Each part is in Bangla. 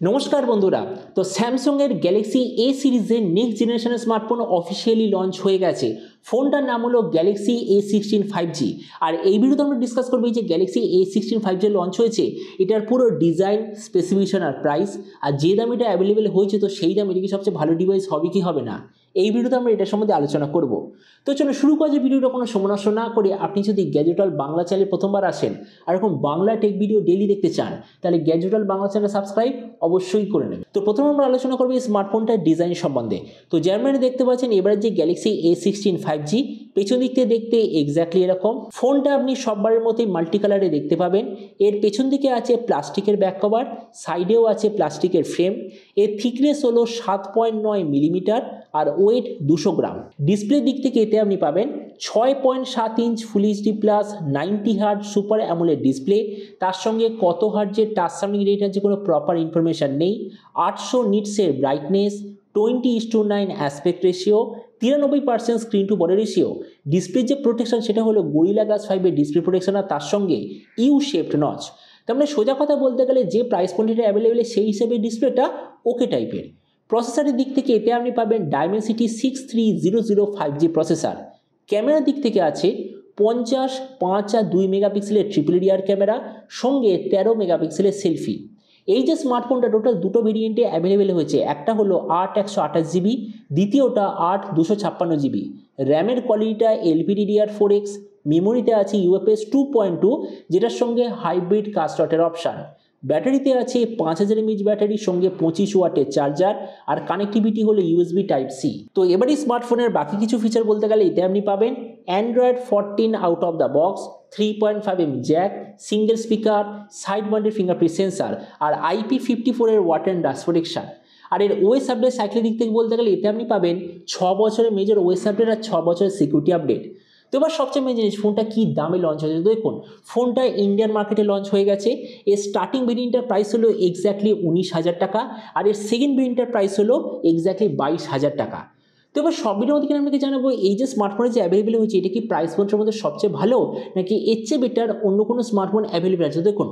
नमस्कार बंधुरा तो सैमसंगের গ্যালাক্সি এ সিরিজের নেক্সট জেনারেশনের স্মার্টফোন অফিশিয়ালি লঞ্চ হয়ে গেছে। ফোনটার নাম হলো গ্যালাক্সি A16 5G আর এই ভিডিওতে আমরা ডিসকাস করব যে গ্যালাক্সি A16 5G লঞ্চ হয়েছে এটার পুরো ডিজাইন, স্পেসিফিকেশন আর প্রাইস, আর যে দামে এটা অ্যাভেলেবেল হয়েছে তো সেই দামে এটা কি সবচেয়ে ভালো ডিভাইস হবে কি হবে না, এই ভিডিওতে আমরা এটা সম্বন্ধে আলোচনা করব। তো চলো শুরু করা যায় ভিডিওটা কোনো সময় নষ্ট না করে। আপনি যদি গ্যাজেট ওয়ার্ল্ড বাংলা চ্যানেলে প্রথমবার আসেন আর এরকম বাংলা টেক ভিডিও ডেইলি দেখতে চান তাহলে gadget world Bangla channel subscribe অবশ্যই করে নেবেন। তো প্রথমে আমরা আলোচনা করব এই স্মার্টফোনটার ডিজাইন সম্বন্ধে। তো জার্মানি দেখতে পাচ্ছেন এবারে যে গ্যালাক্সি A16 5G পেছন দিক থেকে দেখতে এক্স্যাক্টলি এরকম। ফোনটা আপনি সববারের মতোই মাল্টি কালারে দেখতে পাবেন। এর পেছন দিকে আছে প্লাস্টিকের ব্যাক কভার, সাইডেও আছে প্লাস্টিকের ফ্রেম। এর থিকনেস হলো 7.9 মিলিমিটার আর ওয়েট 200 গ্রাম। ডিসপ্লের দিক থেকে এতে আপনি পাবেন 6.7 inch full HD plus 90 hertz super AMOLED display. তার সঙ্গে কত হার্জের টাচ সাউন্ডিং রেট আছে কোনো প্রপার ইনফরমেশন নেই। 800 নিটসের brightness, 20:9 aspect ratio, 93% screen to body ratio. ডিসপ্লের যে প্রোটেকশন সেটা হলো গরিলা গ্লাস 5 ডিসপ্লে প্রোটেকশন আর তার সঙ্গে ইউ শেপড নচ। তার মানে সোজা কথা বলতে গেলে যে প্রাইস পয়েন্টে অ্যাভেলেবেল সেই হিসেবে ডিসপ্লেটা ওকে টাইপের। প্রসেসরের দিক থেকে এতে আপনি পাবেন ডায়মেনসিটি 6300 5G প্রসেসর। ক্যামেরার দিক থেকে আছে 50, 5 আর 2 মেগাপিক্সেলের ট্রিপল রিয়ার ক্যামেরা, সঙ্গে 13 মেগাপিক্সেলের সেলফি। এই যে স্মার্টফোনটা টোটাল দুটো ভেরিয়েন্টে অ্যাভেলেবেল হয়েছে, একটা হলো 8/128GB, দ্বিতীয়টা 8/256GB। র্যামের কোয়ালিটিটা LPDDR4X, মেমোরিতে আছে UFS 2.2 যেটার সঙ্গে হাইব্রিড কাস্টটের অপশান। ব্যাটারিতে আছে 5000 mAh ব্যাটারির সঙ্গে 25 ওয়াটের চার্জার আর কানেক্টিভিটি হলো USB Type-C। তো এবারই স্মার্টফোনের বাকি কিছু ফিচার বলতে গেলে এতে আপনি পাবেন Android 14 out of the box, 3.5mm jack, single speaker, side mounted fingerprint sensor আর IP54 এর ওয়াটার অ্যান্ড ডাস্ট প্রোটেকশন। আর এর ওএস আপডেট সাইকেলের দিক থেকে বলতে গেলে এতে আপনি পাবেন 6 বছরের মেজর ওএস আপডেট আর 6 বছরের সিকিউরিটি আপডেট। তো এবার সবচেয়ে মেন জিনিস, ফোনটা কী দামে লঞ্চ হয়েছে দেখুন। ফোনটা ইন্ডিয়ান মার্কেটে লঞ্চ হয়ে গেছে। এর স্টার্টিং ভেরিয়েন্টের প্রাইস হলো এক্স্যাক্টলি 19,000 টাকা আর এর সেকেন্ড ভেরিয়েন্টের প্রাইস হলো এক্স্যাক্টলি 22,000 টাকা। তো এবার সব ভিডিওর মধ্যে আপনাকে জানাবো এই যে স্মার্টফোনে যে অ্যাভেলেবেল হয়েছে এটা কি প্রাইস পয়েন্টের মধ্যে সবচেয়ে ভালো নাকি এর চেয়ে বেটার অন্য কোনো স্মার্টফোন অ্যাভেলেবেল আছে। দেখুন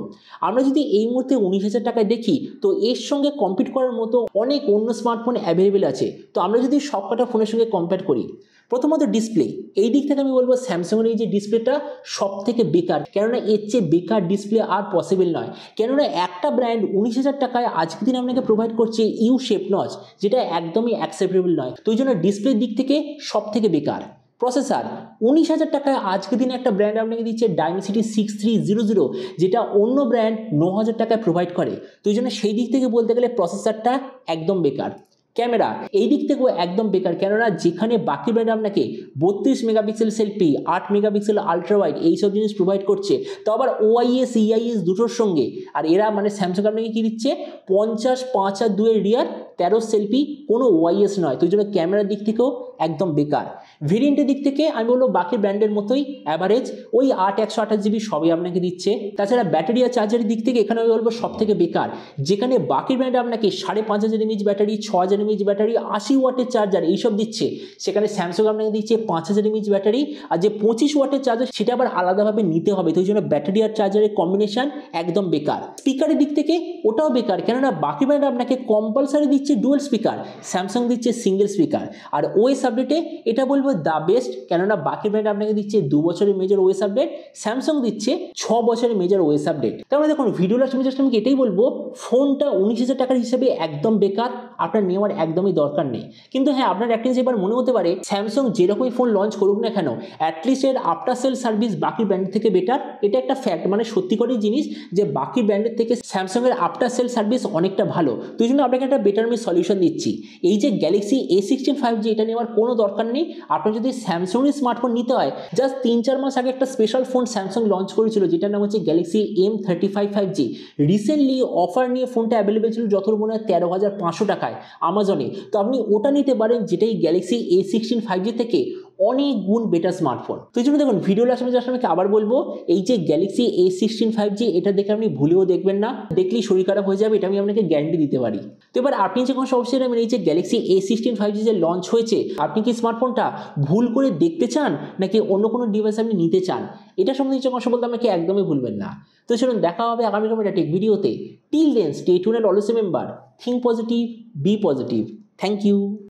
আমরা যদি এই মুহূর্তে 19,000 টাকায় দেখি তো এর সঙ্গে কম্পিট করার মতো অনেক অন্য স্মার্টফোন অ্যাভেলেবেল আছে। তো আমরা যদি সব কটা ফোনের সঙ্গে কম্পেয়ার করি, প্রথমত ডিসপ্লে, এই দিক থেকে আমি বলবো স্যামসাংয়ের এই যে ডিসপ্লেটা সব থেকে বেকার, কেননা এর চেয়ে বেকার ডিসপ্লে আর পসিবল নয়। কেননা একটা ব্র্যান্ড 19,000 টাকায় আজকের দিন আপনাকে প্রোভাইড করছে ইউ শেপ নচ, যেটা একদমই অ্যাকসেপ্টেবল নয়। তো এই জন্য ডিসপ্লের দিক থেকে সব থেকে বেকার। প্রসেসর 19,000 টাকায় আজকের দিনে একটা ব্র্যান্ড আপনাকে দিচ্ছে ডায়মেনসিটি 6300, যেটা অন্য ব্র্যান্ড 9,000 টাকায় প্রোভাইড করে। তো এই জন্য সেই দিক থেকে বলতে গেলে প্রসেসরটা একদম বেকার। ক্যামেরা এই দিক থেকেও একদম বেকার, কেননা যেখানে বাকি ব্র্যান্ড আপনাকে 32 megapixel selfie, 8 megapixel ultra wide এইসব জিনিস প্রোভাইড করছে, তো আবার OIS EIS দুটোর সঙ্গে, আর এরা মানে স্যামসাং আপনাকে কী দিচ্ছে 50, 5 আর 2 রিয়ার, 13 সেলফি, কোনো OIS নয়। তো এই জন্য ক্যামেরার দিক থেকেও একদম বেকার। ভেরিয়েন্টের দিক থেকে আমি বলবো বাকি ব্র্যান্ডের মতোই অ্যাভারেজ, ওই 8/128GB সবই আপনাকে দিচ্ছে। তাছাড়া ব্যাটারি আর চার্জারের দিক থেকে এখানে আমি বলবো সব থেকে বেকার, যেখানে বাকি ব্র্যান্ড আপনাকে 5,500 mAh ব্যাটারি, 6,000 mAh ব্যাটারি, 80 ওয়াটের চার্জার এইসব দিচ্ছে, সেখানে স্যামসাং আপনাকে দিচ্ছে 5,000 mAh ব্যাটারি আর যে 25 ওয়াটের চার্জার সেটা আবার আলাদাভাবে নিতে হবে। তো এই জন্য ব্যাটারি আর চার্জারের কম্বিনেশন একদম বেকার। স্পিকারের দিক থেকে ওটাও বেকার, কেননা বাকি ব্র্যান্ড আপনাকে কম্পালসারি দিচ্ছে ডুয়াল স্পিকার, স্যামসাং দিচ্ছে সিঙ্গেল স্পিকার। আর ওএস আপডেটে এটা বলবো দ্য বেস্ট, কেননা বাকি ব্র্যান্ড আপনাকে দিচ্ছে 2 বছরের মেজর ওএস আপডেট, স্যামসাং দিচ্ছে 6 বছরের মেজর ওএস আপডেট। তারপরে দেখুন ভিডিও লাস্ট আমি জাস্ট আমি এটাই বলবো, ফোনটা 19,000 টাকার হিসেবে একদম বেকার, আপনার নেওয়ার একদমই দরকার নেই। কিন্তু হ্যাঁ, আপনার একটা জিনিস এবার মনে হতে পারে স্যামসাং যেরকমই ফোন লঞ্চ করুক না কেন অ্যাটলিস্ট এর আফটার সেল সার্ভিস বাকি ব্র্যান্ডের থেকে বেটার। এটা একটা ফ্যাক্ট, মানে সত্যিকারই জিনিস যে বাকি ব্র্যান্ডের থেকে স্যামসাং এর আফটার সেল সার্ভিস অনেকটা ভালো। তো এই জন্য আপনাকে একটা বেটার আমি সলিউশন দিচ্ছি, এই যে গ্যালাক্সি A16 5G এটা নেওয়ার কোনো দরকার নেই। আপনার যদি স্যামসাংয়ের স্মার্টফোন নিতে হয়, জাস্ট 3-4 মাস আগে একটা স্পেশাল ফোন স্যামসাং লঞ্চ করেছিল যেটার নাম হচ্ছে Galaxy M35 5G। Recently offer নিয়ে ফোনটা অ্যাভেলেবেল ছিল যতর মনে হয় 13,500 টাকায় আমাজনে। তো আপনি ওটা নিতে পারেন, যেটাই গ্যালাক্সি A16 5G থেকে অনেক গুণ বেটার স্মার্টফোন। তো এই জন্য দেখুন ভিডিও লাস্টে জাস্ট আমি আবার বলবো, এই যে গ্যালাক্সি A16 5G এটা দেখে আপনি ভুলেও দেখবেন না, দেখলেই শরীর খারাপ হয়ে যাবে, এটা আমি আপনাকে গ্যারান্টি দিতে পারি। তো এবার আপনি যে কোনো সমস্যা নেবেন, এই যে গ্যালাক্সি A16 5G যে লঞ্চ হয়েছে, আপনি কি স্মার্টফোনটা ভুল করে দেখতে চান নাকি অন্য কোনো ডিভাইস আপনি নিতে চান, এটা সম্বন্ধে কথা বলতে আমাকে একদমই ভুলবেন না। তো চলুন দেখা হবে আগামীকাল একটা টেক ভিডিওতে। Till then stay tuned and always remember, think positive, be positive. Thank you.